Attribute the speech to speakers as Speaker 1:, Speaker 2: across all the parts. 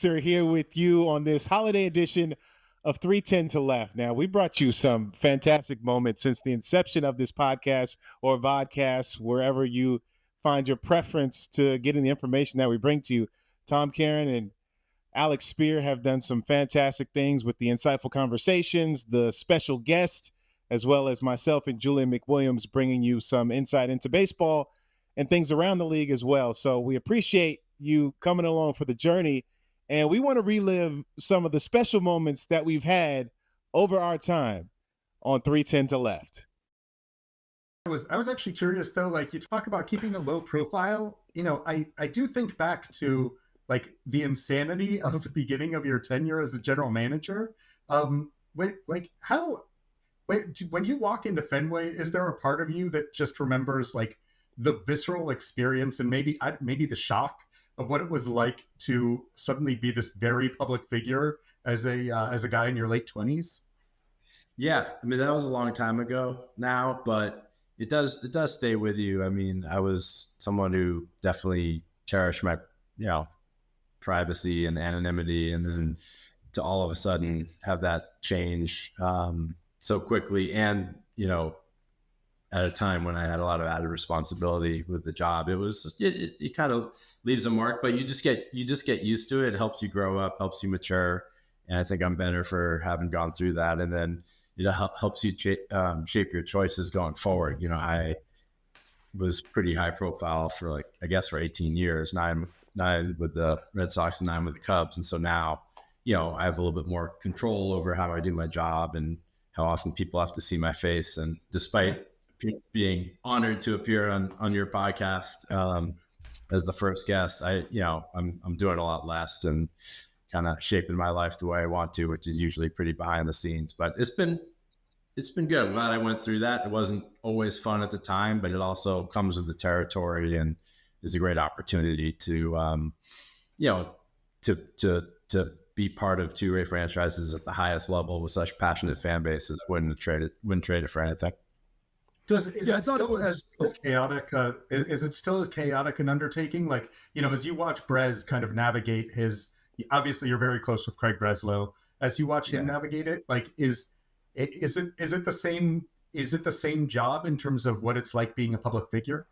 Speaker 1: Webster here with you on this holiday edition of 310 to Left. Now, we brought you some fantastic moments since the inception of this podcast or vodcast, wherever you find your preference to getting the information that we bring to you. Tom Karen and Alex Spear have done some fantastic things with the insightful conversations, the special guest, as well as myself and Julian McWilliams bringing you some insight into baseball and things around the league as well. So we appreciate you coming along for the journey, and we want to relive some of the special moments that we've had over our time on 310 to Left.
Speaker 2: I was actually curious though, like you talk about keeping a low profile, I do think back to like the insanity of the beginning of your tenure as a general manager. When you walk into Fenway, is there a part of you that just remembers like the visceral experience and maybe the shock of what it was like to suddenly be this very public figure as a guy in your late 20s?
Speaker 3: Yeah, I mean, that was a long time ago now, but it does stay with you. I mean, I was someone who definitely cherished my, privacy and anonymity, and then to all of a sudden have that change so quickly, and at a time when I had a lot of added responsibility with the job, it kind of leaves a mark, but you just get used to it. It helps you grow up, helps you mature. And I think I'm better for having gone through that. And then it helps you shape your choices going forward. I was pretty high profile for for 18 years, nine with the Red Sox and 9 with the Cubs. And so now, I have a little bit more control over how I do my job and how often people have to see my face. And despite being honored to appear on your podcast as the first guest, I'm doing a lot less and kind of shaping my life the way I want to, which is usually pretty behind the scenes. But it's been good. I'm glad I went through that. It wasn't always fun at the time, but it also comes with the territory and is a great opportunity to to be part of two-way franchises at the highest level with such passionate fan bases. I wouldn't trade it for anything.
Speaker 2: Is it still as chaotic? Is it still as chaotic an undertaking? Like, as you watch Brez kind of navigate obviously you're very close with Craig Breslow. As you watch him navigate it, like, is it the same job in terms of what it's like being a public figure?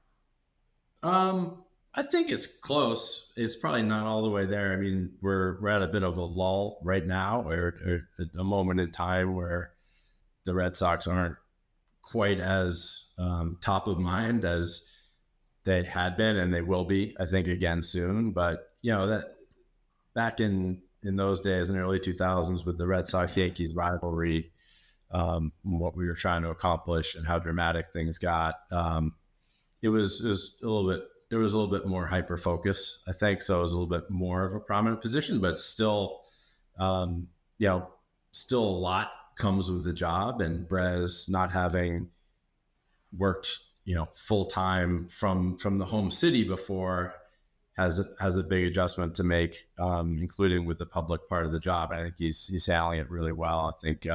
Speaker 3: I think it's close. It's probably not all the way there. I mean, we're at a bit of a lull right now, or a moment in time where the Red Sox aren't quite as top of mind as they had been, and they will be, I think, again soon. But that back in those days, in the early 2000s, with the Red Sox Yankees rivalry, what we were trying to accomplish and how dramatic things got, there was a little bit more hyper focus, I think. So it was a little bit more of a prominent position, but still, still a lot comes with the job. And Brez, not having worked, full time from the home city before, has a big adjustment to make, including with the public part of the job. I think he's handling it really well. I think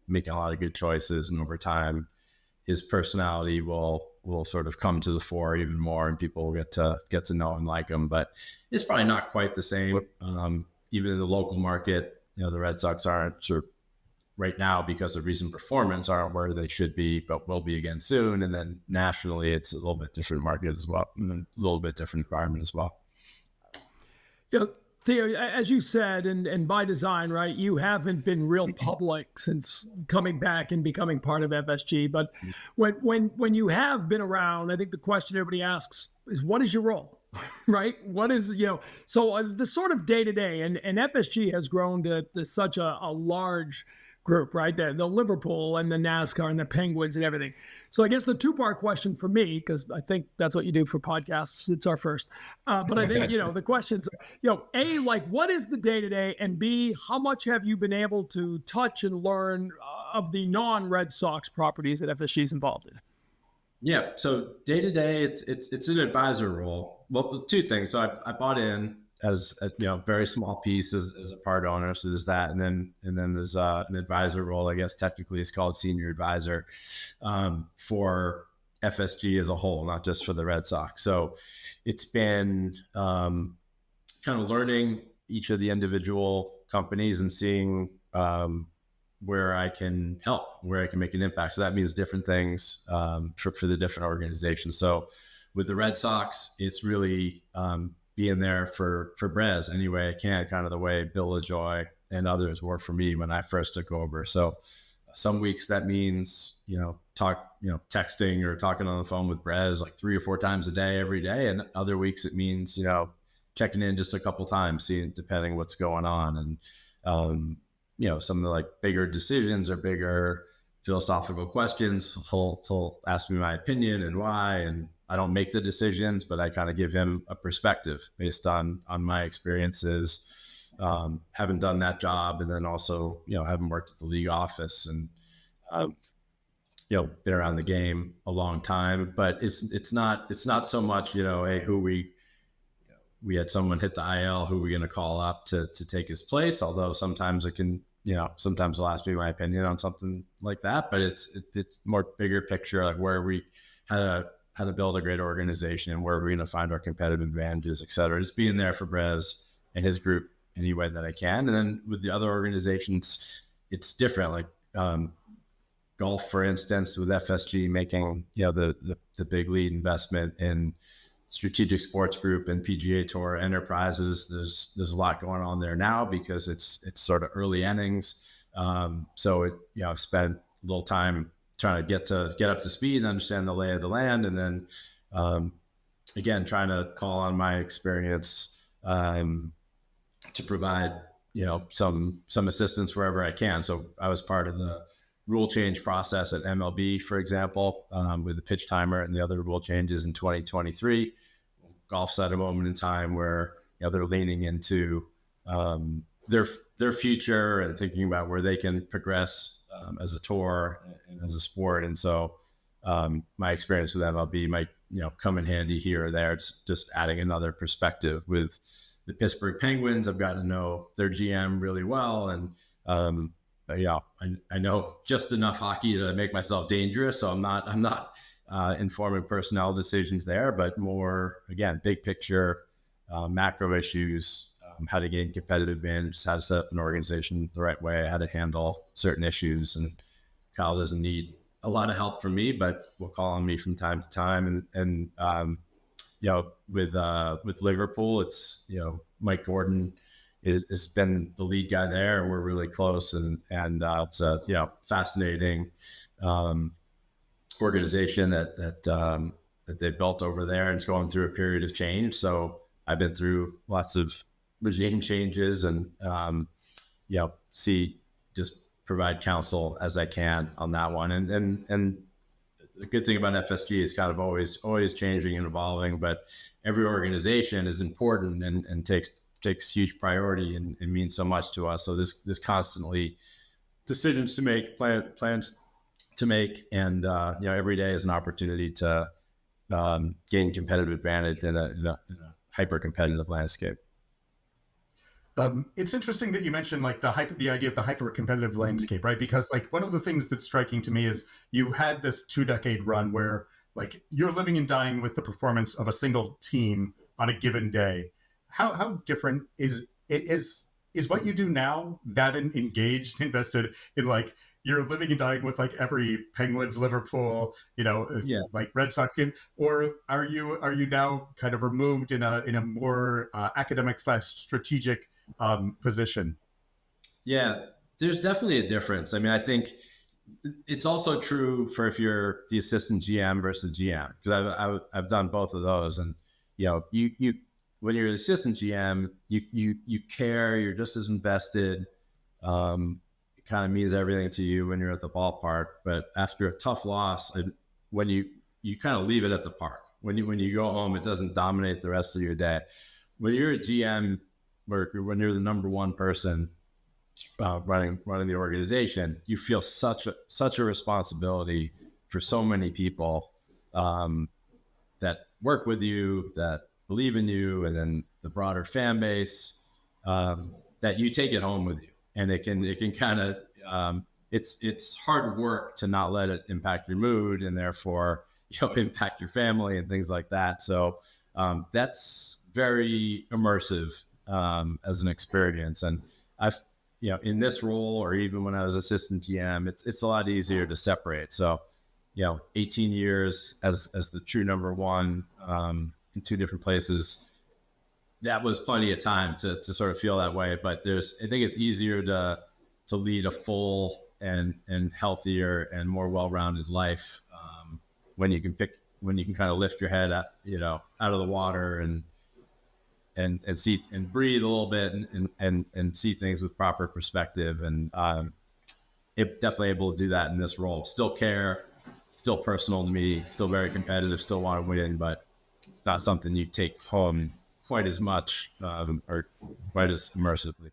Speaker 3: making a lot of good choices, and over time, his personality will sort of come to the fore even more, and people will get to know and like him. But it's probably not quite the same. Even in the local market, the Red Sox aren't sort of right now, because of recent performance, aren't where they should be, but will be again soon. And then nationally, it's a little bit different market as well, and a little bit different environment as well.
Speaker 4: Theo, as you said, and by design, right, you haven't been real public since coming back and becoming part of FSG. But when you have been around, I think the question everybody asks is, what is your role? Right? What is, so the sort of day-to-day, and FSG has grown to such a large group, right? The Liverpool and the NASCAR and the Penguins and everything. So I guess the two-part question for me, because I think that's what you do for podcasts, it's our first. But I think, the questions, A, like, what is the day-to-day? And B, how much have you been able to touch and learn of the non-Red Sox properties that FSG is involved in?
Speaker 3: Yeah. So day-to-day, it's an advisor role. Well, two things. So I bought in as a very small piece as a part owner. So there's that. And then there's an advisor role, I guess technically it's called senior advisor, for FSG as a whole, not just for the Red Sox. So it's been kind of learning each of the individual companies and seeing where I can help, where I can make an impact. So that means different things for the different organizations. So with the Red Sox, it's really being there for Brez any way I can, kind of the way Bill LaJoy and others were for me when I first took over. So some weeks that means, texting or talking on the phone with Brez like 3 or 4 times a day, every day. And other weeks it means, checking in just a couple times, seeing, depending what's going on. And, some of the like bigger decisions or bigger philosophical questions, he'll ask me my opinion and why. And I don't make the decisions, but I kind of give him a perspective based on my experiences, having done that job. And then also, having worked at the league office and, been around the game a long time, but it's not so much, hey, we had someone hit the IL, who we're going to call up to take his place. Although sometimes it can, sometimes they'll ask me my opinion on something like that, but it's more bigger picture, like where we how to build a great organization and where we're going to find our competitive advantages, et cetera. Just being there for Brez and his group any way that I can. And then with the other organizations, it's different. Like golf, for instance, with FSG making, the big lead investment in Strategic Sports Group and PGA Tour Enterprises. There's a lot going on there now because it's sort of early innings. So I've spent a little time trying to get up to speed and understand the lay of the land, and then again trying to call on my experience to provide some assistance wherever I can. So I was part of the rule change process at MLB, for example, with the pitch timer and the other rule changes in 2023. Golf's at a moment in time where they're leaning into their future and thinking about where they can progress as a tour and as a sport. And so my experience with MLB might come in handy here or there. It's just adding another perspective. With the Pittsburgh Penguins, I've gotten to know their GM really well, and I know just enough hockey to make myself dangerous. So I'm not informing personnel decisions there, but more, again, big picture, macro issues, how to gain competitive advantage, how to set up an organization the right way, how to handle certain issues. And Kyle doesn't need a lot of help from me, but will call on me from time to time. And with Liverpool, it's, Mike Gordon has been the lead guy there, and we're really close. And it's a fascinating organization that they built over there, and it's going through a period of change. So I've been through lots of regime changes, and just provide counsel as I can on that one. And the good thing about FSG is kind of always changing and evolving, but every organization is important and takes huge priority and means so much to us. So there's constantly decisions to make, plans to make, and every day is an opportunity to gain competitive advantage in a hyper competitive landscape.
Speaker 2: It's interesting that you mentioned like the idea of the hyper competitive landscape, right? Because like one of the things that's striking to me is you had this 2-decade run where like you're living and dying with the performance of a single team on a given day. How different is what you do now, that engaged, invested in like you're living and dying with like every Penguins, Liverpool, like Red Sox game, or are you now kind of removed in a more academic / strategic position?
Speaker 3: Yeah, there's definitely a difference. I mean, I think it's also true for if you're the assistant GM versus GM, because I've done both of those, and you when you're the assistant GM, you care, you're just as invested. It kind of means everything to you when you're at the ballpark. But after a tough loss, when you kind of leave it at the park, when you go home, it doesn't dominate the rest of your day. When you're a GM, or when you're the number one person running the organization, you feel such a responsibility for so many people that work with you, that believe in you, and then the broader fan base, that you take it home with you. And it can kind of, it's hard work to not let it impact your mood, and therefore, impact your family and things like that. So that's very immersive as an experience. And I've, in this role, or even when I was assistant GM, it's a lot easier to separate. So, 18 years as the true number one in two different places, that was plenty of time to sort of feel that way. But I think it's easier to lead a full and healthier and more well-rounded life when you can kind of lift your head out of the water and see and breathe a little bit and see things with proper perspective. And it definitely able to do that in this role. Still care, still personal to me, still very competitive, still want to win, but it's not something you take home quite as much or quite as immersively.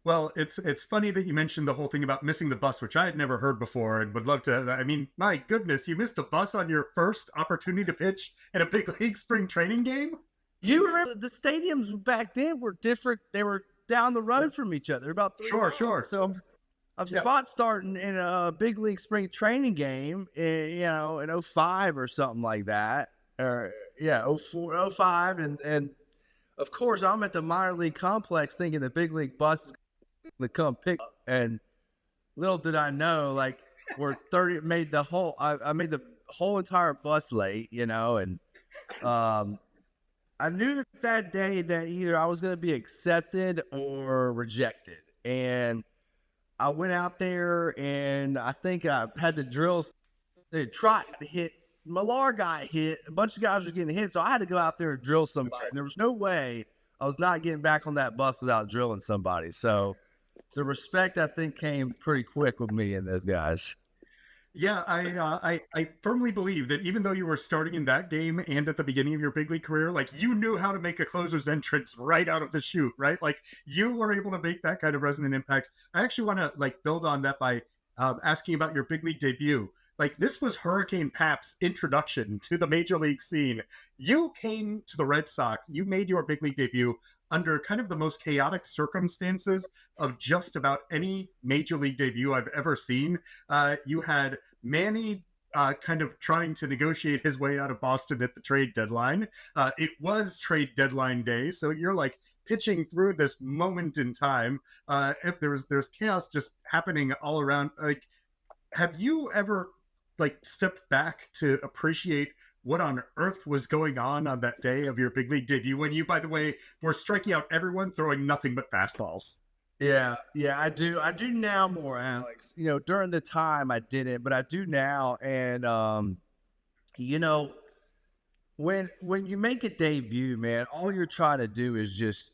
Speaker 2: Well, it's funny that you mentioned the whole thing about missing the bus, which I had never heard before and would love to. I mean, my goodness, you missed the bus on your first opportunity to pitch in a big league spring training game?
Speaker 5: You remember the stadiums back then were different. They were down the road from each other, about 3 miles.
Speaker 2: Sure.
Speaker 5: So I'm spot starting in a big league spring training game, in 05 or something like that. Or 04, 05. And of course, I'm at the minor league complex thinking the big league bus is going to come pick up. And little did I know, like, we're 30, made the whole, I made the whole entire bus late, and I knew that day that either I was going to be accepted or rejected. And I went out there and I think I had to drill. They tried to hit. Millar got hit. A bunch of guys were getting hit. So I had to go out there and drill somebody. And there was no way I was not getting back on that bus without drilling somebody. So the respect, I think, came pretty quick with me and those guys.
Speaker 2: Yeah, I firmly believe that even though you were starting in that game and at the beginning of your big league career, like, you knew how to make a closer's entrance right out of the chute, right? Like, you were able to make that kind of resonant impact. I actually want to build on that by asking about your big league debut. Like, this was Hurricane Pap's introduction to the major league scene. You came to the Red Sox. You made your big league debut under kind of the most chaotic circumstances of just about any major league debut I've ever seen. You had Manny kind of trying to negotiate his way out of Boston at the trade deadline. It was trade deadline day, so you're like pitching through this moment in time. If there's chaos just happening all around. Like, have you ever stepped back to appreciate what on earth was going on that day of your big league debut, when you, by the way, were striking out everyone, throwing nothing but fastballs?
Speaker 5: Yeah, I do now more, Alex. During the time I didn't, but I do now. And when you make a debut, man, all you're trying to do is just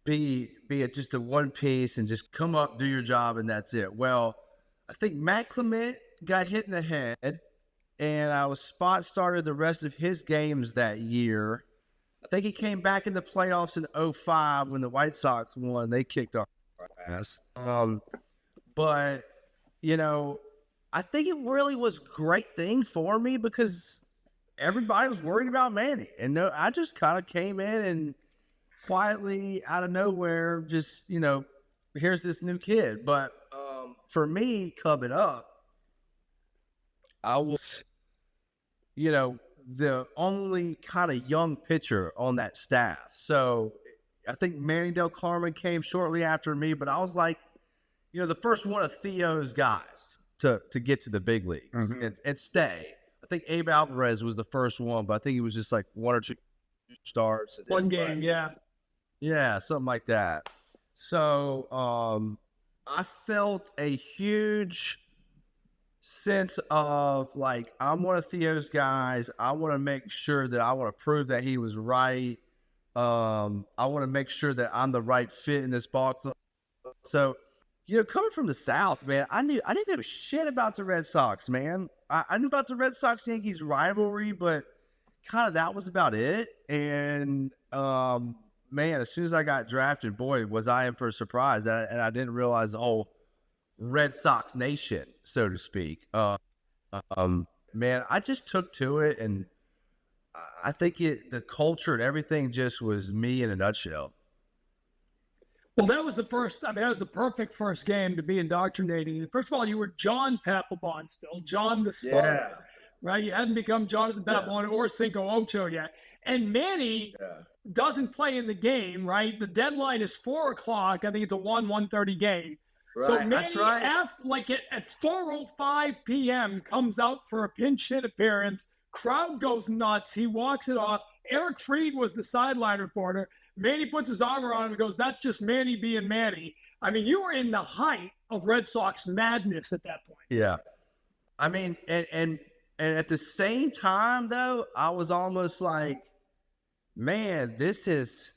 Speaker 5: be just a one piece and just come up, do your job, and that's it. Well, I think Matt Clemens got hit in the head, and I was spot started the rest of his games that year. I think he came back in the playoffs in 05 when the White Sox won. They kicked our ass. But, I think it really was a great thing for me because everybody was worried about Manny. And I just kind of came in and quietly out of nowhere just, here's this new kid. But for me, coming up, I was, the only kind of young pitcher on that staff. So I think Manny Del Carmen came shortly after me, but I was like, the first one of Theo's guys to get to the big leagues and stay. I think Abe Alvarez was the first one, but I think he was just like one or two starts.
Speaker 4: One game, yeah.
Speaker 5: Yeah, something like that. So I felt a huge sense of like, I'm one of Theo's guys. I want to make sure that I want to prove that he was right. I want to make sure that I'm the right fit in this ball club. So, coming from the South, man, I didn't know shit about the Red Sox, man. I knew about the Red Sox-Yankees rivalry, but kind of that was about it. And, man, as soon as I got drafted, boy, was I in for a surprise. And I didn't realize the whole Red Sox nation, so to speak. Man, I just took to it, and I think the culture and everything just was me in a nutshell.
Speaker 4: Well, that was the perfect first game to be indoctrinating. First of all, you were John Papelbon still, John the starter, right? You hadn't become Jonathan Papelbon or Cinco Ocho yet. And Manny doesn't play in the game, right? The deadline is 4 o'clock. I think it's a 1:30 game.
Speaker 5: Right,
Speaker 4: So Manny,
Speaker 5: that's right.
Speaker 4: at 4:05 p.m., comes out for a pinch hit appearance. Crowd goes nuts. He walks it off. Eric Fried was the sideline reporter. Manny puts his arm around him and goes, "That's just Manny being Manny." I mean, you were in the height of Red Sox madness at that point.
Speaker 5: Yeah. I mean, and at the same time, though, I was almost like, man, this is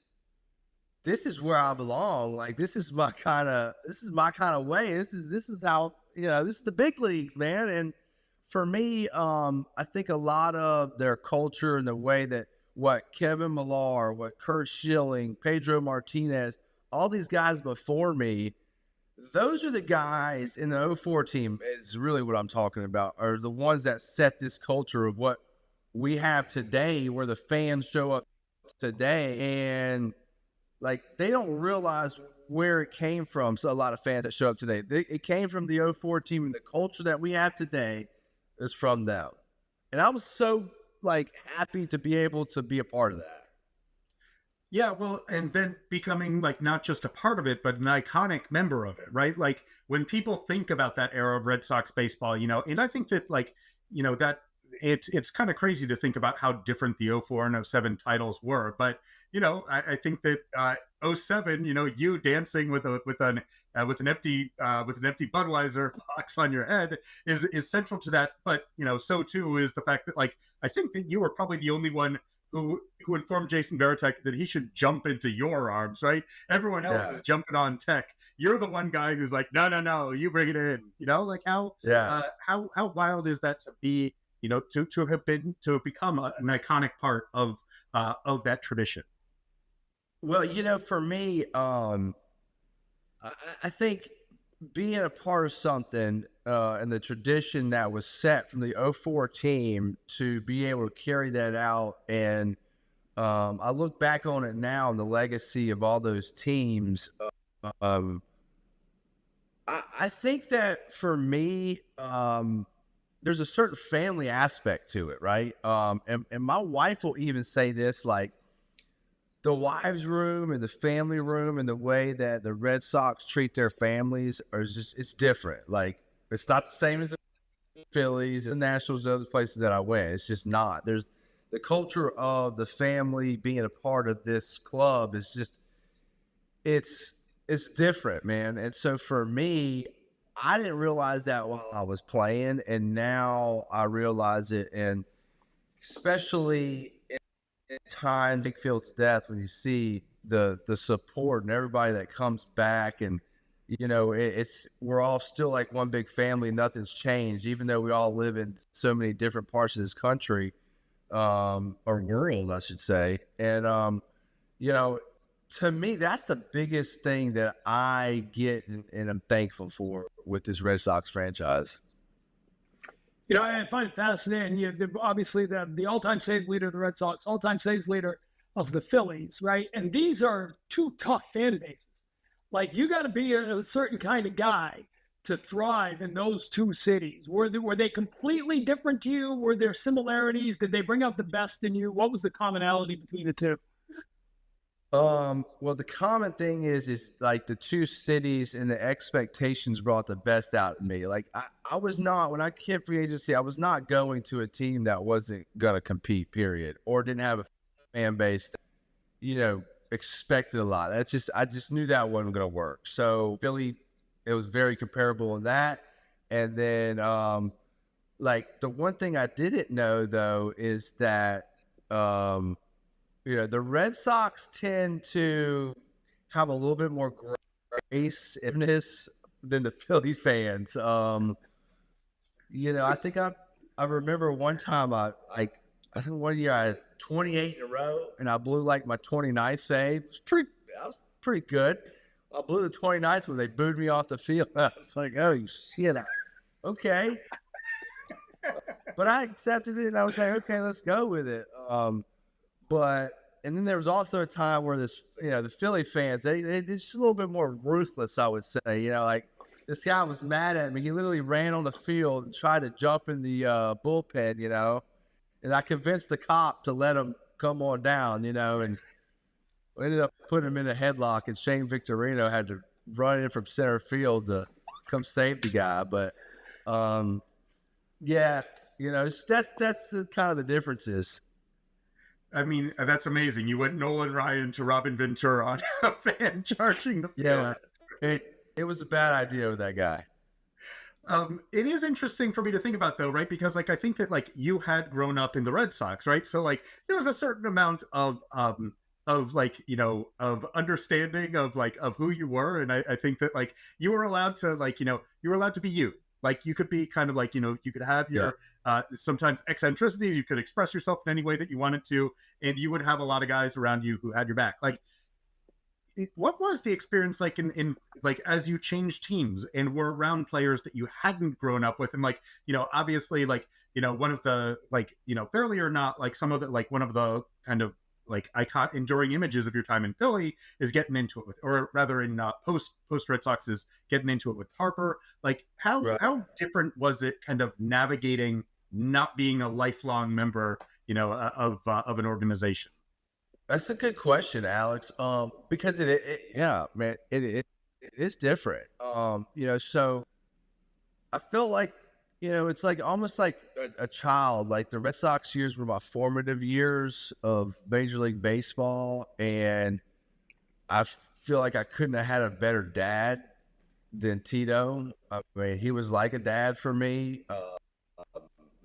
Speaker 5: where I belong. Like, this is my kind of way. This is how, this is the big leagues, man. And for me, I think a lot of their culture and the way that what Kevin Millar, what Curt Schilling, Pedro Martinez, all these guys before me, those are the guys in the 04 team is really what I'm talking about, are the ones that set this culture of what we have today, where the fans show up today, and like they don't realize where it came from. So a lot of fans that show up today, it came from the 04 team, and the culture that we have today is from them. And I was so like happy to be able to be a part of that.
Speaker 2: Yeah, well, and then becoming like not just a part of it, but an iconic member of it, right? Like when people think about that era of Red Sox baseball, and I think that like, that it's kind of crazy to think about how different the 04 and 07 titles were. But, I think that 07, you dancing with an empty Budweiser box on your head is central to that. But, so too is the fact that like, I think that you were probably the only one who informed Jason Varitek that he should jump into your arms, right? Everyone else is jumping on Tech. You're the one guy who's like, no, you bring it in. Like how wild is that to be, to have become an iconic part of that tradition?
Speaker 5: Well, for me, I think being a part of something and the tradition that was set from the 04 team to be able to carry that out. And I look back on it now and the legacy of all those teams. I think that for me, there's a certain family aspect to it, right? And my wife will even say this, like, the wives' room and the family room and the way that the Red Sox treat their families it's different. Like, it's not the same as the Phillies, the Nationals, the other places that I went. It's just not. There's the culture of the family being a part of this club is just, it's different, man. And so for me, I didn't realize that while I was playing, and now I realize it. And especially in time, Big Field's death, when you see the support and everybody that comes back, and we're all still like one big family. Nothing's changed, even though we all live in so many different parts of this country, or world, I should say. And to me, that's the biggest thing that I get and I'm thankful for with this Red Sox franchise.
Speaker 4: I find it fascinating. Obviously, the all-time saves leader of the Red Sox, all-time saves leader of the Phillies, right? And these are two tough fan bases. Like, you got to be a certain kind of guy to thrive in those two cities. Were they completely different to you? Were there similarities? Did they bring out the best in you? What was the commonality between the two?
Speaker 5: Well, the common thing is like the two cities and the expectations brought the best out of me. Like I was not, when I hit free agency, I was not going to a team that wasn't going to compete, period, or didn't have a fan base that, expected a lot. I just knew that wasn't going to work. So Philly, it was very comparable in that. And then, like the one thing I didn't know though, is that, the Red Sox tend to have a little bit more grace than the Phillies fans. I think I remember one time I think one year I had 28 in a row and I blew like my 29th save. That was pretty good. I blew the 29th when they booed me off the field. I was like, oh shit, okay. But I accepted it and I was like, okay, let's go with it. And then there was also a time where the Philly fans, they're just a little bit more ruthless, I would say. Like this guy was mad at me. He literally ran on the field and tried to jump in the bullpen, and I convinced the cop to let him come on down, and We ended up putting him in a headlock, and Shane Victorino had to run in from center field to come save the guy. But yeah, that's the kind of the differences.
Speaker 2: I mean, that's amazing. You went Nolan Ryan to Robin Ventura on a fan charging the field.
Speaker 5: Yeah, it was a bad idea with that guy.
Speaker 2: It is interesting for me to think about, though, right? Because, like, I think that, like, you had grown up in the Red Sox, right? So, like, there was a certain amount of like, of understanding of, like, of who you were. And I think that, like, you were allowed to, like, you were allowed to be you. Like, you could be kind of like, you could have your sometimes eccentricities. You could express yourself in any way that you wanted to. And you would have a lot of guys around you who had your back. Like, what was the experience like in like as you changed teams and were around players that you hadn't grown up with? And, like, obviously, like, one of the, like, fairly or not, like, some of it, like, one of the kind of like enduring images of your time in Philly is getting into it with, or rather in post Red Sox, is getting into it with Harper. Like, how different was it kind of navigating not being a lifelong member, of an organization?
Speaker 5: That's a good question, Alex. Because it is different. So I feel like, it's like almost like a child. Like, the Red Sox years were my formative years of Major League Baseball, and I feel like I couldn't have had a better dad than Tito. I mean, he was like a dad for me.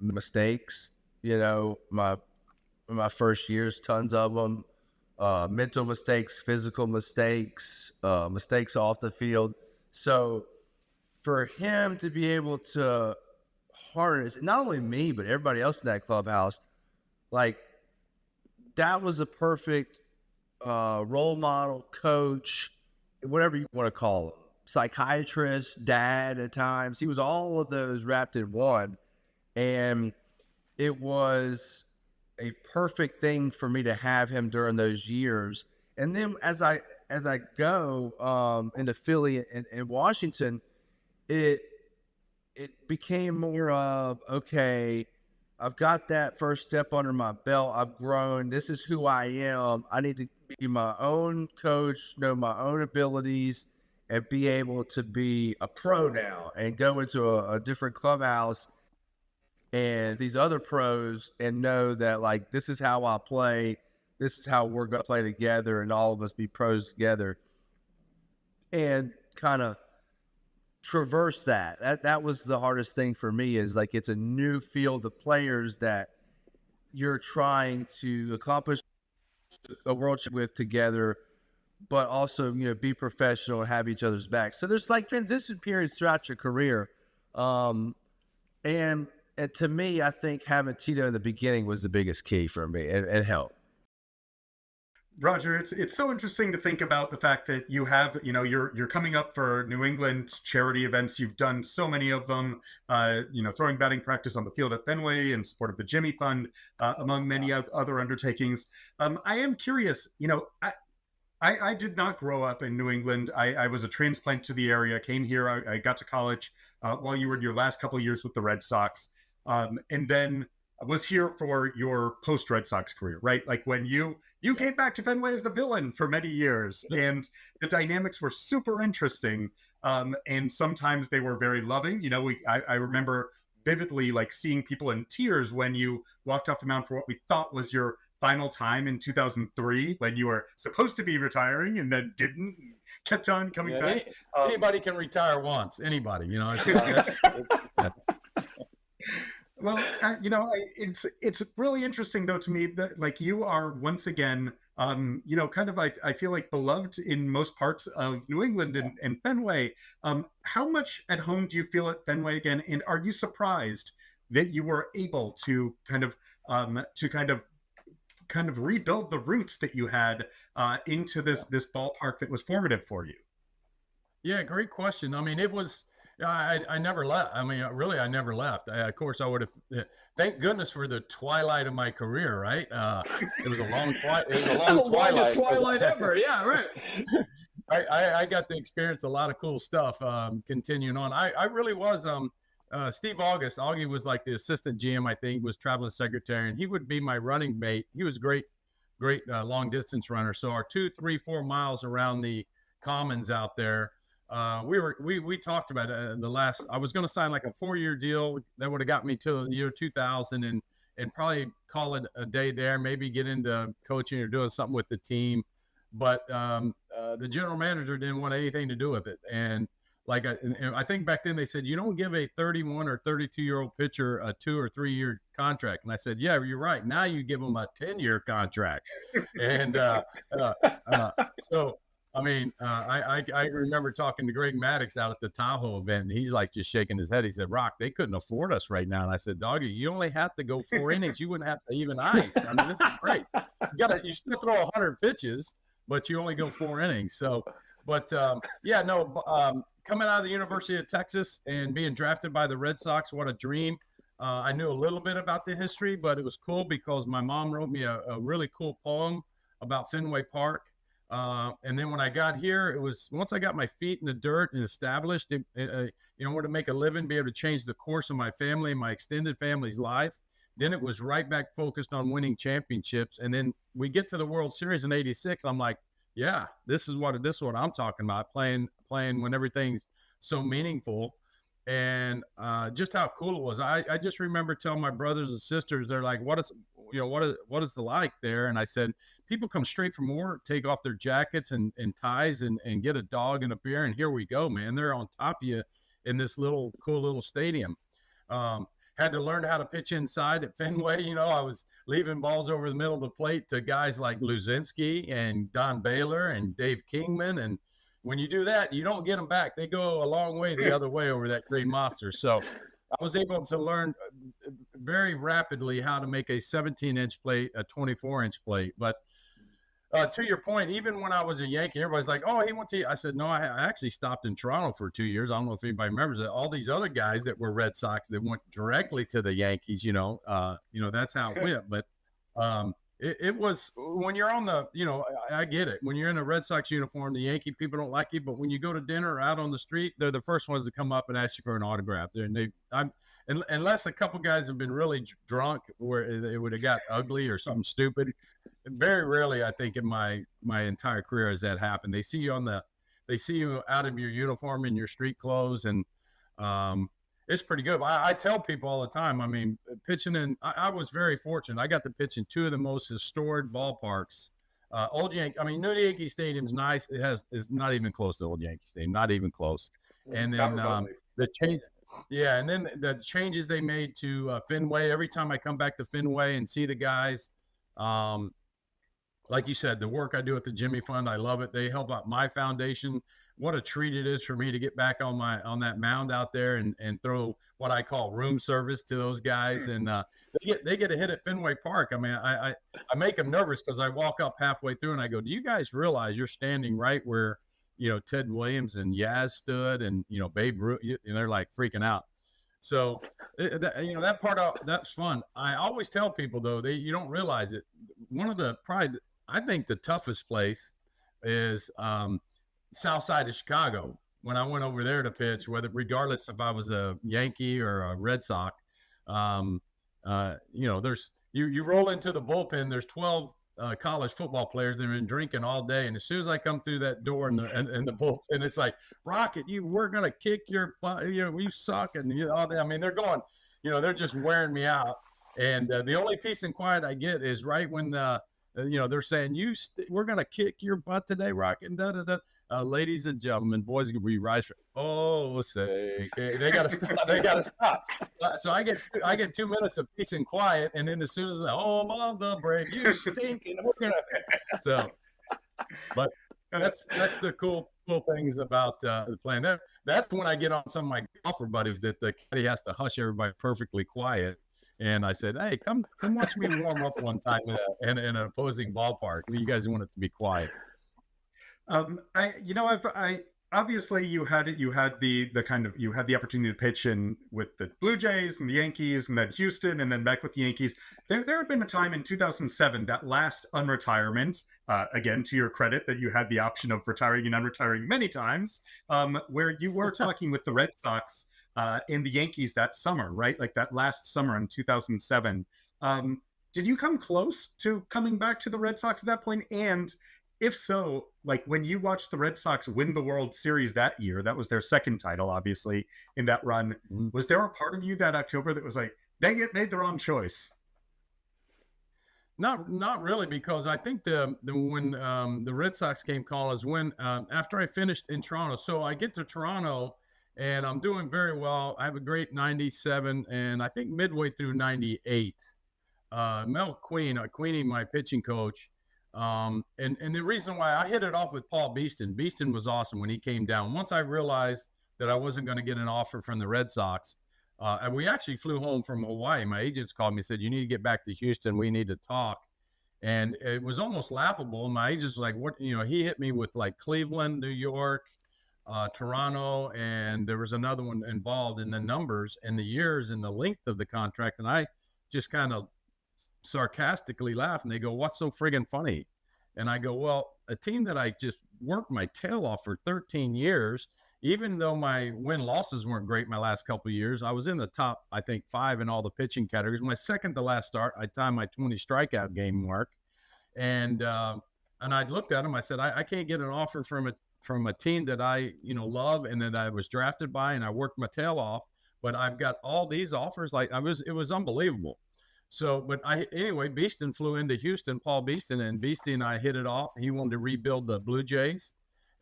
Speaker 5: Mistakes, my first years, tons of them. Mental mistakes, physical mistakes, mistakes off the field. So for him to be able to harness not only me, but everybody else in that clubhouse, like, that was a perfect role model, coach, whatever you want to call him, psychiatrist, dad at times. He was all of those wrapped in one. And it was a perfect thing for me to have him during those years. And then as I go into Philly and Washington, it became more of, okay, I've got that first step under my belt. I've grown. This is who I am. I need to be my own coach, know my own abilities, and be able to be a pro now and go into a different clubhouse and these other pros and know that, like, this is how I play. This is how we're going to play together, and all of us be pros together, and kind of traverse that. That was the hardest thing for me, is like, it's a new field of players that you're trying to accomplish a world with together, but also, be professional and have each other's back. So there's, like, transition periods throughout your career. And to me, I think having Tito in the beginning was the biggest key for me, and helped.
Speaker 2: Roger, it's so interesting to think about the fact that you have, you're coming up for New England charity events. You've done so many of them, throwing batting practice on the field at Fenway in support of the Jimmy Fund, among many other undertakings. I am curious, I did not grow up in New England. I was a transplant to the area, came here. I got to college while you were in your last couple of years with the Red Sox. And then was here for your post Red Sox career, right? Like, when you came back to Fenway as the villain for many years, and the dynamics were super interesting. And sometimes they were very loving. I remember vividly, like, seeing people in tears when you walked off the mound for what we thought was your final time in 2003, when you were supposed to be retiring and then didn't, and kept on coming back.
Speaker 6: Anybody can retire once. Anybody,
Speaker 2: Well, it's really interesting, though, to me that, like, you are once again, kind of, I feel like, beloved in most parts of New England and Fenway. How much at home do you feel at Fenway again? And are you surprised that you were able to kind of rebuild the roots that you had into this ballpark that was formative for you?
Speaker 6: Yeah, great question. I mean, it was. I never left. I mean, really, I never left. Of course, I would have. Thank goodness for the twilight of my career, right? It was a long twilight. It was a long twilight.
Speaker 4: Twilight ever. Yeah, right.
Speaker 6: I got to experience a lot of cool stuff. Continuing on, I really was. Steve Augie was like the assistant GM. I think was traveling secretary, and he would be my running mate. He was great great long distance runner. So our 2, 3, 4 miles around the commons out there, we talked about I was going to sign like a 4-year deal that would have got me to the year 2000 and probably call it a day there, maybe get into coaching or doing something with the team. But the general manager didn't want anything to do with it. And like I think back then they said, you don't give a 31 or 32-year-old pitcher a 2 or 3 year contract. And I said, yeah, you're right. Now you give them a 10-year contract. And so, I mean, I remember talking to Greg Maddux out at the Tahoe event, and he's like just shaking his head. He said, Rock, they couldn't afford us right now. And I said, Doggy, you only have to go 4 innings. You wouldn't have to even ice. I mean, this is great. You still throw 100 pitches, but you only go 4 innings. So, but coming out of the University of Texas and being drafted by the Red Sox, what a dream. I knew a little bit about the history, but it was cool because my mom wrote me a really cool poem about Fenway Park. And then when I got here, it was once I got my feet in the dirt and established, where to make a living, be able to change the course of my family and my extended family's life. Then it was right back focused on winning championships. And then we get to the World Series in '86. I'm like, yeah, this is what I'm talking about. Playing when everything's so meaningful, and just how cool it was. I just remember telling my brothers and sisters, they're like, what is it like there? And I said, people come straight from work, take off their jackets and ties and get a dog and a beer, and here we go, man. They're on top of you in this cool little stadium. Had to learn how to pitch inside at Fenway. I was leaving balls over the middle of the plate to guys like Luzinski and Don Baylor and Dave Kingman. And when you do that, you don't get them back. They go a long way the other way over that green monster. So I was able to learn very rapidly how to make a 17-inch plate, a 24-inch plate. But to your point, even when I was a Yankee, everybody's like, oh, he went to – I said, no, I actually stopped in Toronto for 2 years. I don't know if anybody remembers that. All these other guys that were Red Sox that went directly to the Yankees, that's how it went. But it was when you're on the – I get it. When you're in a Red Sox uniform, the Yankee people don't like you. But when you go to dinner or out on the street, they're the first ones to come up and ask you for an autograph. Unless a couple guys have been really drunk where it would have got ugly or something stupid. Very rarely, I think, in my entire career has that happened. They see you out of your uniform in your street clothes, and it's pretty good. I tell people all the time, I mean, pitching in, I was very fortunate. I got to pitch in 2 of the most historic ballparks. New Yankee Stadium's nice. Is not even close to Old Yankee Stadium, not even close. And then the change. Yeah, and then the changes they made to Fenway. Every time I come back to Fenway and see the guys, like you said, the work I do at the Jimmy Fund, I love it. They help out my foundation. What a treat it is for me to get back on that mound out there and throw what I call room service to those guys. And they get a hit at Fenway Park. I mean, I make them nervous because I walk up halfway through and I go, do you guys realize you're standing right where Ted Williams and Yaz stood and Babe Ruth, and they're like freaking out. So that part that's fun. I always tell people though, you don't realize it. One of I think the toughest place is south side of Chicago. When I went over there to pitch, regardless if I was a Yankee or a Red Sox, there's you roll into the bullpen. There's 12 college football players that have been drinking all day, and as soon as I come through that door in the bullpen, it's like, Rocket, we're gonna kick your butt. You suck, and all that. I mean, they're going, they're just wearing me out. And the only peace and quiet I get is right when they're saying we're gonna kick your butt today, Rocket. And ladies and gentlemen, boys, we rise for say they gotta stop. They gotta stop. So I get 2 minutes of peace and quiet, and then as soon as mother break, you stink, and we're gonna. So, but that's the cool things about the playing. That's when I get on some of my golfer buddies that the caddy has to hush everybody perfectly quiet. And I said, hey, come watch me warm up one time in an opposing ballpark. You guys want it to be quiet.
Speaker 2: Obviously you had the opportunity to pitch in with the Blue Jays and the Yankees and then Houston and then back with the Yankees. There had been a time in 2007, that last unretirement, again, to your credit, that you had the option of retiring and unretiring many times, where you were talking with the Red Sox in the Yankees that summer, right? Like that last summer in 2007. Did you come close to coming back to the Red Sox at that point? And if so, like when you watched the Red Sox win the World Series that year, that was their second title, obviously, in that run. Was there a part of you that October that was like, dang it, made the wrong choice?
Speaker 6: Not really, because I think when the Red Sox came calling is when after I finished in Toronto. So I get to Toronto and I'm doing very well. I have a great 97, and I think midway through 98, Mel Queenie, my pitching coach, and the reason why I hit it off with Paul Beeston was awesome when he came down. Once I realized that I wasn't going to get an offer from the Red Sox, and we actually flew home from Hawaii. My agents called me and said, you need to get back to Houston. We need to talk. And it was almost laughable. And my agents were like, what, he hit me with like Cleveland, New York, Toronto, and there was another one involved in the numbers and the years and the length of the contract. And I just kind of sarcastically laugh, and they go, what's so friggin' funny? And I go, well, a team that I just worked my tail off for 13 years, even though my win-losses weren't great my last couple of years, I was in the top, I think, 5 in all the pitching categories. My second to last start, I timed my 20 strikeout game mark. And I looked at him, I said, I can't get an offer from a team that I, love and that I was drafted by, and I worked my tail off, but I've got all these offers. It was unbelievable. So, but anyway, Beeston flew into Houston, Paul Beeston, and Beeston and I hit it off. He wanted to rebuild the Blue Jays.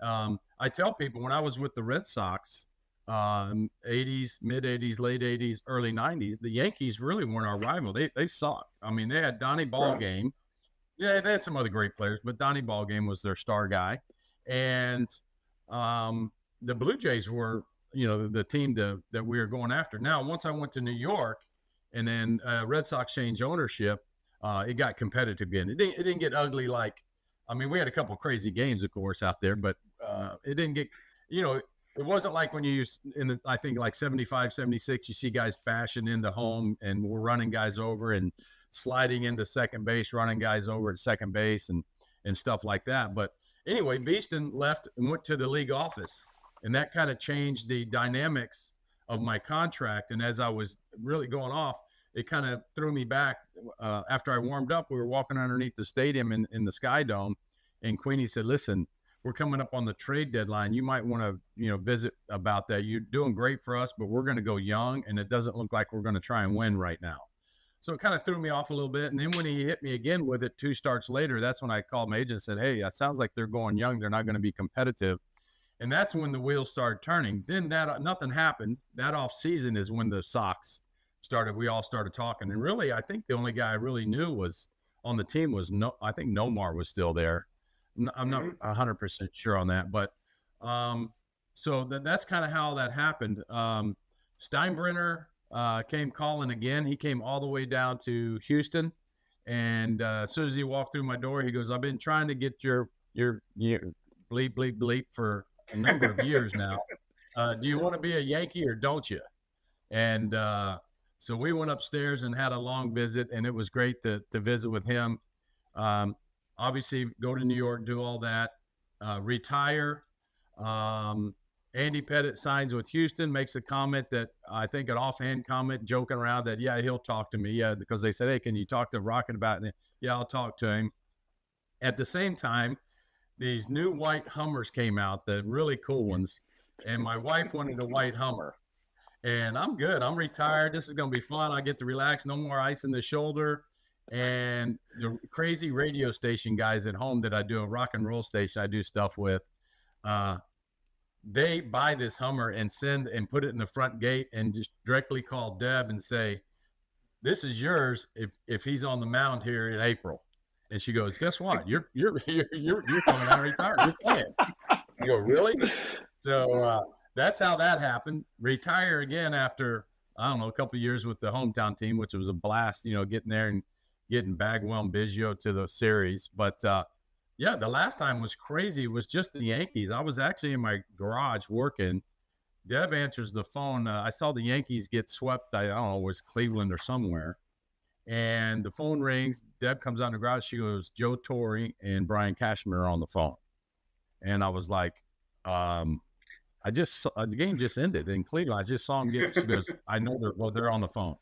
Speaker 6: I tell people when I was with the Red Sox, 80s, mid 80s, late 80s, early 90s, the Yankees really weren't our rival. They sucked. I mean, they had Donnie Ballgame. Yeah, they had some other great players, but Donnie Ballgame was their star guy. And the Blue Jays were, the team that we were going after. Now, once I went to New York, and then Red Sox changed ownership, it got competitive again. It didn't get ugly like, we had a couple crazy games, of course, out there, but it didn't get, it wasn't like when you I think like 75, 76, you see guys bashing into home and we're running guys over and sliding into second base, running guys over at second base and stuff like that. But anyway, Beeston left and went to the league office, and that kind of changed the dynamics of my contract. And as I was really going off, it kind of threw me back. After I warmed up, we were walking underneath the stadium in the Sky Dome, and Queenie said, listen, we're coming up on the trade deadline. You might want to, visit about that. You're doing great for us, but we're going to go young, and it doesn't look like we're going to try and win right now. So it kind of threw me off a little bit. And then when he hit me again with it 2 starts later, that's when I called my agent and said, hey, it sounds like they're going young. They're not going to be competitive. And that's when the wheels started turning. Then nothing happened. That off season is when the Sox started. We all started talking. And really, I think the only guy I really knew was on the team was I think Nomar was still there. I'm not 100% sure on that, but so that's kind of how that happened. Steinbrenner came calling again. He came all the way down to Houston, and as soon as he walked through my door, he goes, "I've been trying to get your bleep bleep bleep for a number of years now. Do you want to be a Yankee or don't you?" And so we went upstairs and had a long visit, and it was great to visit with him. Obviously, go to New York, do all that, retire. Andy Pettit signs with Houston, makes a comment that I think an offhand comment, joking around that, yeah, he'll talk to me. Yeah, because they said, hey, can you talk to Rocket about it? Yeah, I'll talk to him. At the same time, these new white Hummers came out, the really cool ones, and my wife wanted a white Hummer. And I'm good. I'm retired. This is going to be fun. I get to relax. No more ice in the shoulder. And the crazy radio station guys at home that I do, a rock and roll station I do stuff with, they buy this Hummer and send and put it in the front gate and just directly call Deb and say, this is yours if he's on the mound here in April. And she goes, guess what? You're coming out retired. You're playing. I go, really? So that's how that happened. Retire again after, I don't know, a couple of years with the hometown team, which was a blast, getting there and getting Bagwell and Biggio to the series. But yeah, the last time was crazy. It was just the Yankees. I was actually in my garage working. Deb answers the phone. I saw the Yankees get swept. I don't know, it was Cleveland or somewhere. And the phone rings. Deb comes out in the garage. She goes, Joe Torre and Brian Cashman are on the phone. And I was like, the game just ended in Cleveland. I just saw them get. She goes, I know they're on the phone.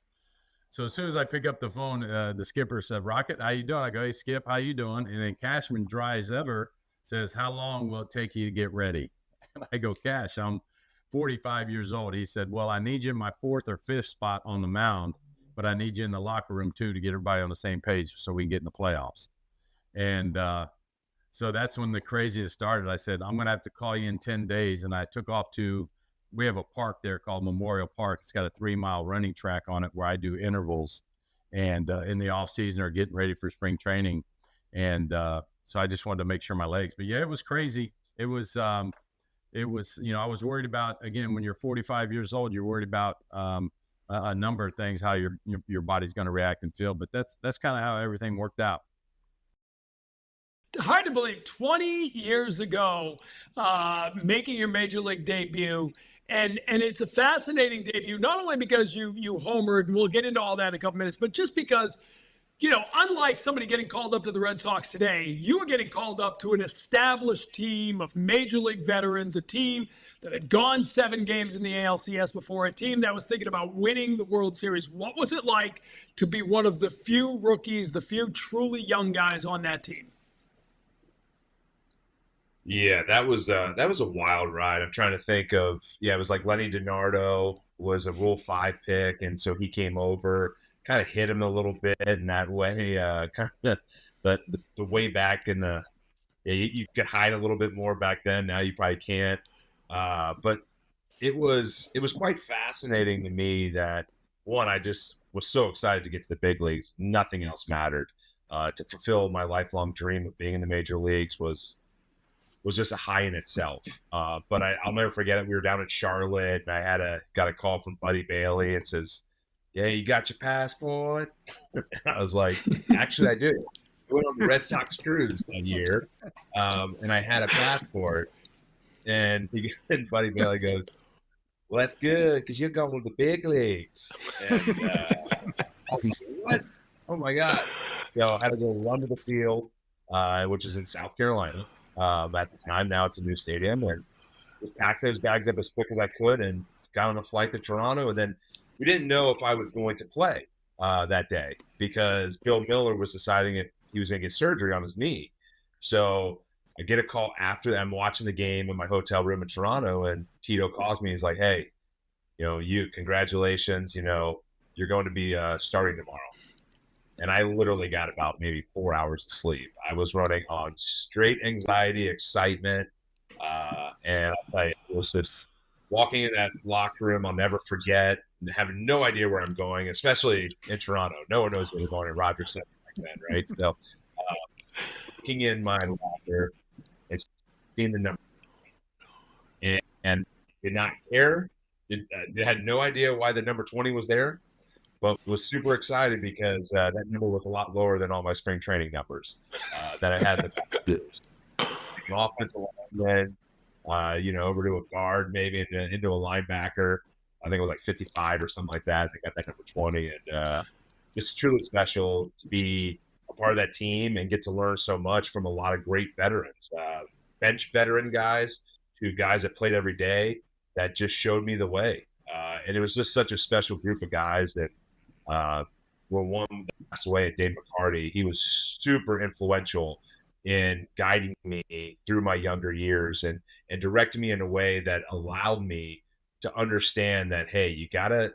Speaker 6: So as soon as I pick up the phone, the skipper said, "Rocket, how you doing?" I go, "Hey, Skip, how you doing?" And then Cashman, dry as ever, says, "How long will it take you to get ready?" And I go, "Cash, I'm 45 years old." He said, "Well, I need you in my 4th or 5th spot on the mound, but I need you in the locker room too to get everybody on the same page so we can get in the playoffs." And so that's when the craziest started. I said, "I'm going to have to call you in 10 days." And I took off we have a park there called Memorial Park. It's got a 3-mile running track on it where I do intervals and in the off season or getting ready for spring training. And so I just wanted to make sure my legs, but yeah, it was crazy. It was, I was worried about, again, when you're 45 years old, you're worried about a number of things, how your body's going to react and feel, but that's kind of how everything worked out.
Speaker 4: Hard to believe, 20 years ago, making your major league debut. And it's a fascinating debut, not only because you homered, and we'll get into all that in a couple minutes, but just because, unlike somebody getting called up to the Red Sox today, you were getting called up to an established team of major league veterans, a team that had gone 7 games in the ALCS before, a team that was thinking about winning the World Series. What was it like to be one of the few rookies, the few truly young guys on that team?
Speaker 7: Yeah, that was a wild ride. I'm trying to think of, it was like Lenny DiNardo was a Rule 5 pick, and so he came over, kind of hit him a little bit in that way. Kind of the way back in you could hide a little bit more back then. Now you probably can't. But it was quite fascinating to me that, one, I just was so excited to get to the big leagues. Nothing else mattered. To fulfill my lifelong dream of being in the major leagues was just a high in itself. But I'll never forget it. We were down in Charlotte, and I got a call from Buddy Bailey and says, "Yeah, you got your passport?" And I was like, "Actually, I do. I went on the Red Sox cruise that year, and I had a passport." And Buddy Bailey goes, "Well, that's good because you're going to the big leagues." And I was like, "What? Oh my God!" I had to go run to the field, which is in South Carolina. At the time, now it's a new stadium, and just packed those bags up as quick as I could and got on a flight to Toronto. And then we didn't know if I was going to play that day because Bill Miller was deciding if he was going to get surgery on his knee. So I get a call after that. I'm watching the game in my hotel room in Toronto, and Tito calls me. He's like, "Hey, congratulations. You're going to be starting tomorrow." And I literally got about maybe 4 hours of sleep. I was running on straight anxiety, excitement. And I'll tell you, it was just walking in that locker room, I'll never forget, having no idea where I'm going, especially in Toronto. No one knows where they're going in Rogers Center back then, right? So looking in my locker and seeing the number and did not care. Had no idea why the number 20 was there. But was super excited because that number was a lot lower than all my spring training numbers that I had. An offensive lineman, over to a guard, maybe into a linebacker. I think it was like 55 or something like that. I got that number 20, and just truly special to be a part of that team and get to learn so much from a lot of great veterans, bench veteran guys to guys that played every day that just showed me the way. And it was just such a special group of guys that. One passed away, Dave McCarty. He was super influential in guiding me through my younger years and directing me in a way that allowed me to understand that, hey, you gotta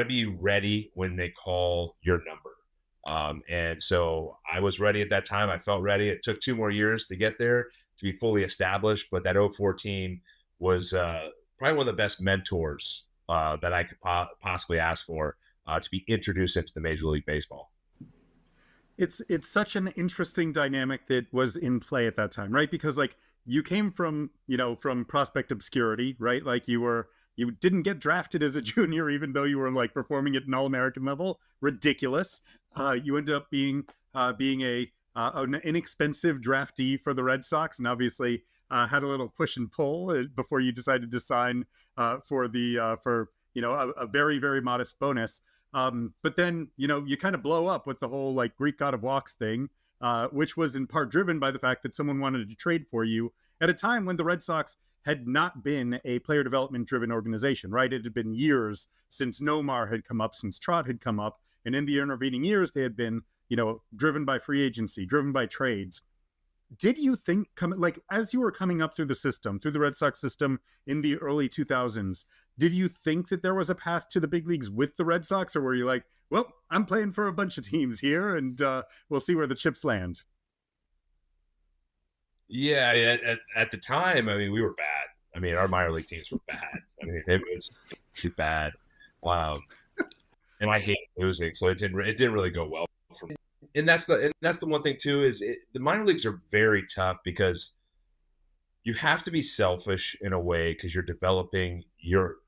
Speaker 7: be ready when they call your number. And so I was ready at that time. I felt ready. It took 2 more years to get there to be fully established, but that 04 team was probably one of the best mentors that I could possibly ask for. To be introduced into the Major League Baseball.
Speaker 2: It's such an interesting dynamic that was in play at that time, right? Because you came from prospect obscurity, right? You didn't get drafted as a junior, even though you were performing at an All-American level. Ridiculous. You ended up being an inexpensive draftee for the Red Sox, and obviously had a little push and pull before you decided to sign for a very, very modest bonus. But then, you kind of blow up with the whole Greek God of Walks thing, which was in part driven by the fact that someone wanted to trade for you at a time when the Red Sox had not been a player development driven organization, right? It had been years since Nomar had come up, since Trot had come up, And in the intervening years, they had been, driven by free agency, driven by trades. Did you think, as you were coming up through the Red Sox system in the early 2000s, did you think that there was a path to the big leagues with the Red Sox, or were you like, well, I'm playing for a bunch of teams here, and we'll see where the chips land?
Speaker 7: Yeah, at the time, I mean, we were bad. I mean, our minor league teams were bad. I mean, it was too bad. Wow. And I hate losing, so it didn't really go well for me. And that's the one thing too, is the minor leagues are very tough because you have to be selfish in a way, because you're developing your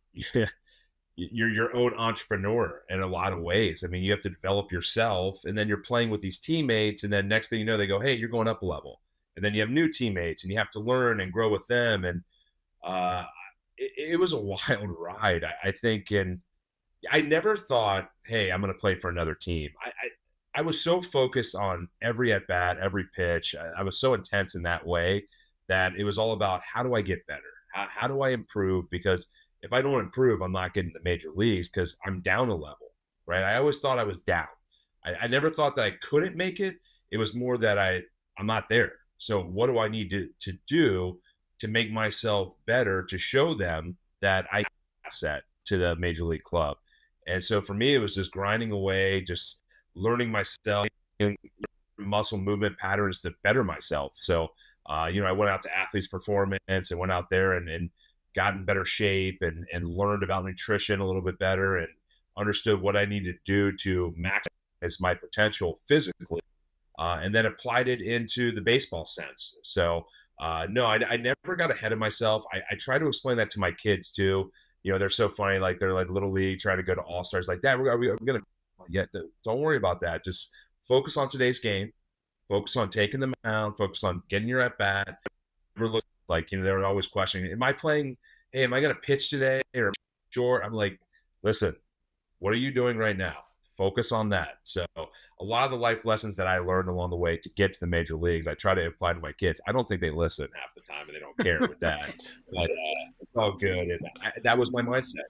Speaker 7: own entrepreneur in a lot of ways. I mean, you have to develop yourself, and then you're playing with these teammates, and then next thing you know, they go, hey, you're going up a level. And then you have new teammates, and you have to learn and grow with them. And it was a wild ride, I think. And I never thought, hey, I'm going to play for another team. I was so focused on every at-bat, every pitch. I was so intense in that way that it was all about, how do I get better? How do I improve? Because if I don't improve, I'm not getting the major leagues, because I'm down a level, right? I always thought I was down. I never thought that I couldn't make it. It was more that I'm not there. So what do I need to do to make myself better, to show them that I can asset to the major league club? And so for me, it was just grinding away, just learning myself, muscle movement patterns to better myself. So, I went out to Athletes Performance and went out there and got in better shape and learned about nutrition a little bit better, and understood what I needed to do to maximize my potential physically, and then applied it into the baseball sense. So, no, I never got ahead of myself. I try to explain that to my kids too. They're so funny. Like, they're like little league, trying to go to all-stars. Like, Dad, we're going to don't worry about that. Just focus on today's game. Focus on taking the mound. Focus on getting your at-bat. Like, they were always questioning, am I playing? Hey, am I going to pitch today? Or short? I'm like, listen, what are you doing right now? Focus on that. So a lot of the life lessons that I learned along the way to get to the major leagues, I try to apply to my kids. I don't think they listen half the time, and they don't care with that. But it's all good. And that was my mindset.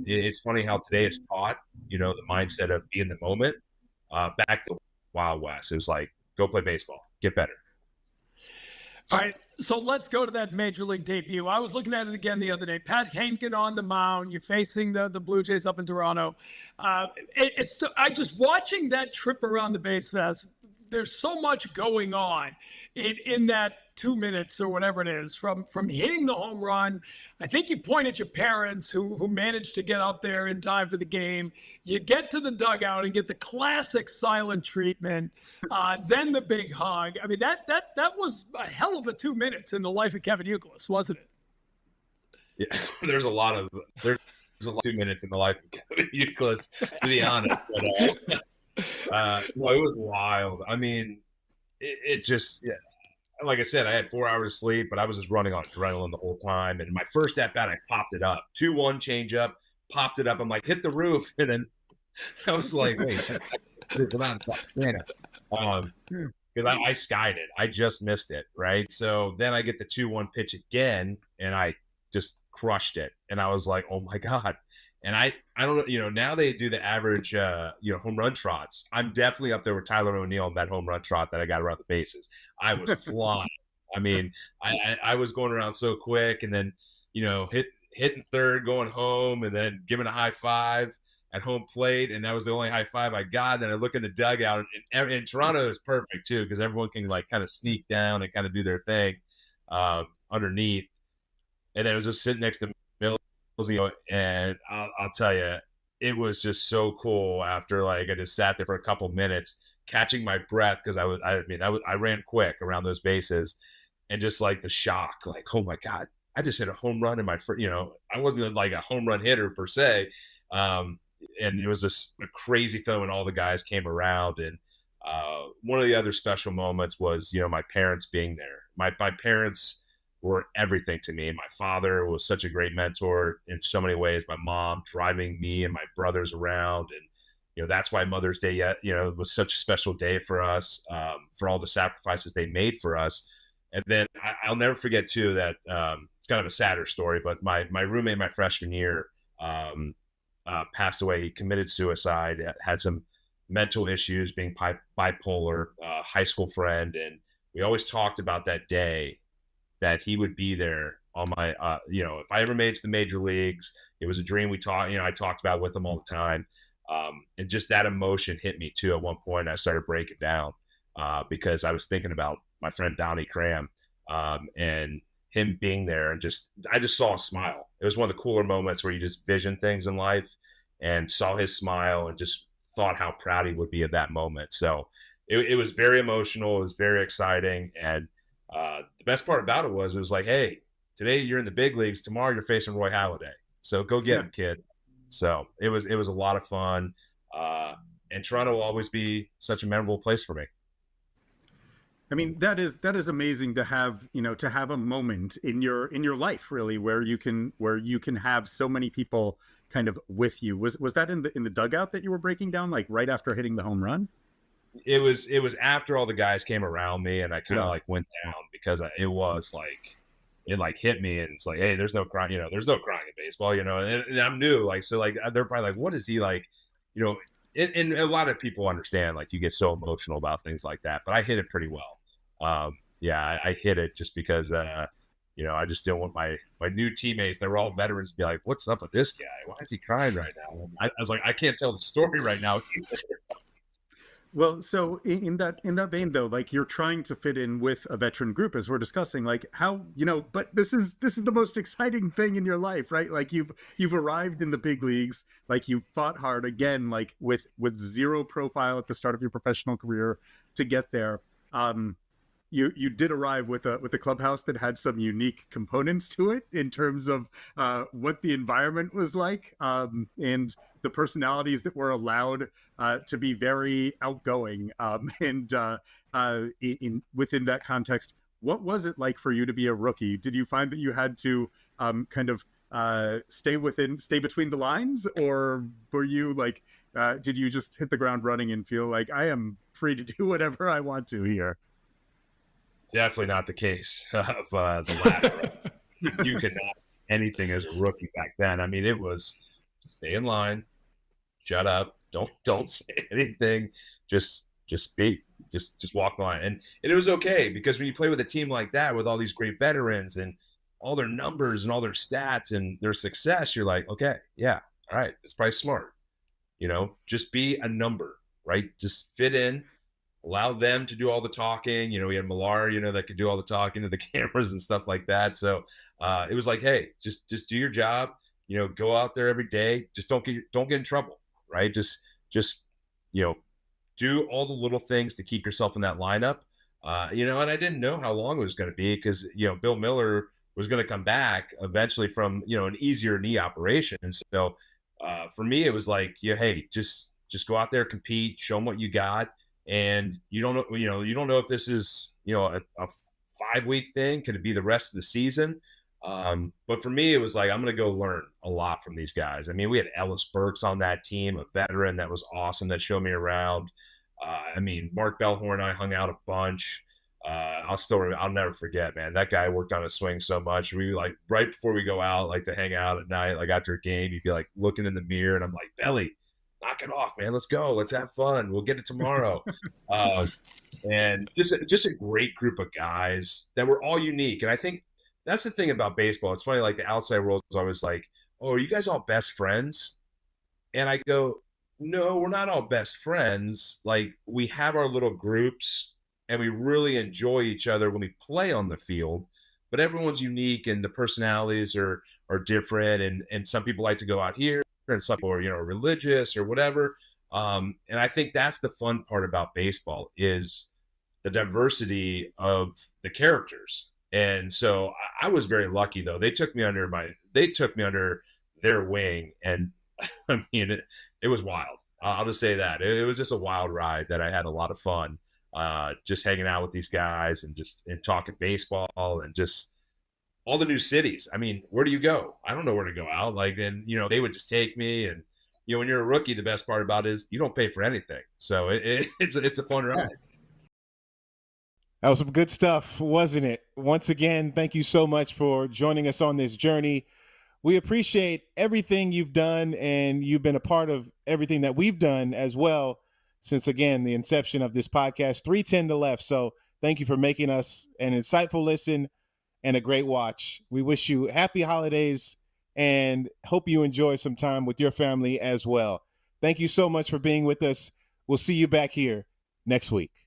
Speaker 7: It's funny how today it's taught, the mindset of be in the moment. Back to the Wild West, it was like, go play baseball, get better.
Speaker 4: All right, so let's go to that major league debut. I was looking at it again the other day. Pat Haenken on the mound. You're facing the Blue Jays up in Toronto. I just watching that trip around the base paths. There's so much going on in that 2 minutes or whatever it is, from hitting the home run. I think you point at your parents who managed to get up there in time for the game. You get to the dugout and get the classic silent treatment, then the big hug. I mean, that was a hell of a 2 minutes in the life of Kevin Youkilis, wasn't it?
Speaker 7: Yeah, there's a lot of 2 minutes in the life of Kevin Youkilis, to be honest. But it was wild. I mean, it just, yeah. Like I said, I had 4 hours of sleep, but I was just running on adrenaline the whole time. And my first at bat, I popped it up. 2-1 change up, popped it up. I'm like, hit the roof. And then I was like, wait, come on. Because I skied it. I just missed it, right? So then I get the 2-1 pitch again, and I just crushed it. And I was like, oh, my God. And I don't know, now they do the average, home run trots. I'm definitely up there with Tyler O'Neill on that home run trot that I got around the bases. I was flying. I mean, I was going around so quick, and then, hitting third, going home, and then giving a high five at home plate. And that was the only high five I got. And then I look in the dugout, and Toronto is perfect too, because everyone can kind of sneak down and kind of do their thing underneath. And then it was just sitting next to Mill. And I'll tell you, it was just so cool after I just sat there for a couple minutes catching my breath, because I ran quick around those bases, and just the shock, oh my God, I just hit a home run in my first, I wasn't a home run hitter per se. And it was just a crazy feeling when all the guys came around. And one of the other special moments was, my parents being there. My parents were everything to me. My father was such a great mentor in so many ways. My mom driving me and my brothers around. And, that's why Mother's Day, was such a special day for us, for all the sacrifices they made for us. And then I'll never forget too, that it's kind of a sadder story, but my roommate, my freshman year, passed away. He committed suicide, had some mental issues, being bipolar, high school friend. And we always talked about that day that he would be there on my, if I ever made it to the major leagues. It was a dream I talked about with him all the time. And just that emotion hit me too. At one point I started breaking down because I was thinking about my friend Donnie Cram and him being there, and I just saw a smile. It was one of the cooler moments where you just vision things in life, and saw his smile and just thought how proud he would be of that moment. So it was very emotional. It was very exciting. And the best part about it was like, hey, today you're in the big leagues. Tomorrow you're facing Roy Halladay. So go get him, kid. So it was a lot of fun. And Toronto will always be such a memorable place for me.
Speaker 2: I mean, that is amazing to have, to have a moment in your life, really, where you can have so many people kind of with you. Was that in the dugout that you were breaking down, like right after hitting the home run?
Speaker 7: It was after all the guys came around me, and I kind of like went down because it was like, it like hit me, and it's like, hey, there's no crying, there's no crying in baseball, and I'm new, like, so like they're probably like, what is he like, and a lot of people understand, like, you get so emotional about things like that, but I hit it pretty well. I hit it just because I just didn't want my new teammates, they were all veterans, to be like, what's up with this guy? Why is he crying right now? I was like, I can't tell the story right now.
Speaker 2: Well, so in that vein, though, like, you're trying to fit in with a veteran group, as we're discussing, like, how, but this is the most exciting thing in your life, right? Like, you've arrived in the big leagues, like, you've fought hard again, like with zero profile at the start of your professional career to get there. You did arrive with a clubhouse that had some unique components to it in terms of what the environment was like, and the personalities that were allowed to be very outgoing. Within that context, what was it like for you to be a rookie? Did you find that you had to kind of stay between the lines, or were you like, did you just hit the ground running and feel like, I am free to do whatever I want to here?
Speaker 7: Definitely not the case of the latter. You could not anything as a rookie back then. I mean, it was stay in line, shut up, don't say anything, just walk the line, and it was okay, because when you play with a team like that with all these great veterans and all their numbers and all their stats and their success, you're like, okay, yeah, all right, it's probably smart, just be a number, right? Just fit in. Allow them to do all the talking. We had Millar, that could do all the talking to the cameras and stuff like that. So it was like, hey, just do your job. Go out there every day. Just don't get in trouble, right? Just do all the little things to keep yourself in that lineup. And I didn't know how long it was going to be, because Bill Miller was going to come back eventually from an easier knee operation. And so for me, it was like, hey, just go out there, compete, show them what you got. And you don't know if this is, a 5-week thing. Could it be the rest of the season? But for me, it was like, I'm going to go learn a lot from these guys. I mean, we had Ellis Burks on that team, a veteran that was awesome, that showed me around. Mark Bellhorn and I hung out a bunch. I'll never forget, man. That guy worked on a swing so much. We like, right before we go out, like, to hang out at night, like after a game, you'd be like looking in the mirror, and I'm like, Belly, knock it off, man. Let's go. Let's have fun. We'll get it tomorrow. And just a great group of guys that were all unique. And I think that's the thing about baseball. It's funny, like, the outside world is always like, oh, are you guys all best friends? And I go, no, we're not all best friends. Like, we have our little groups, and we really enjoy each other when we play on the field. But everyone's unique, and the personalities are different. And some people like to go out here, and some people are, religious or whatever. And I think that's the fun part about baseball, is the diversity of the characters. And so I was very lucky, though. They took me under their wing, and I mean, it was wild. I'll just say that it was just a wild ride that I had a lot of fun, just hanging out with these guys and talking baseball, and just all the new cities. I mean, where do you go? I don't know where to go out. Like, and they would just take me. And when you're a rookie, the best part about it is you don't pay for anything. So it's a fun ride.
Speaker 1: That was some good stuff, wasn't it? Once again, thank you so much for joining us on this journey. we appreciate everything you've done, and you've been a part of everything that we've done as well since, again, the inception of this podcast, 310 to Left. So thank you for making us an insightful listen and a great watch. We wish you happy holidays and hope you enjoy some time with your family as well. Thank you so much for being with us. We'll see you back here next week.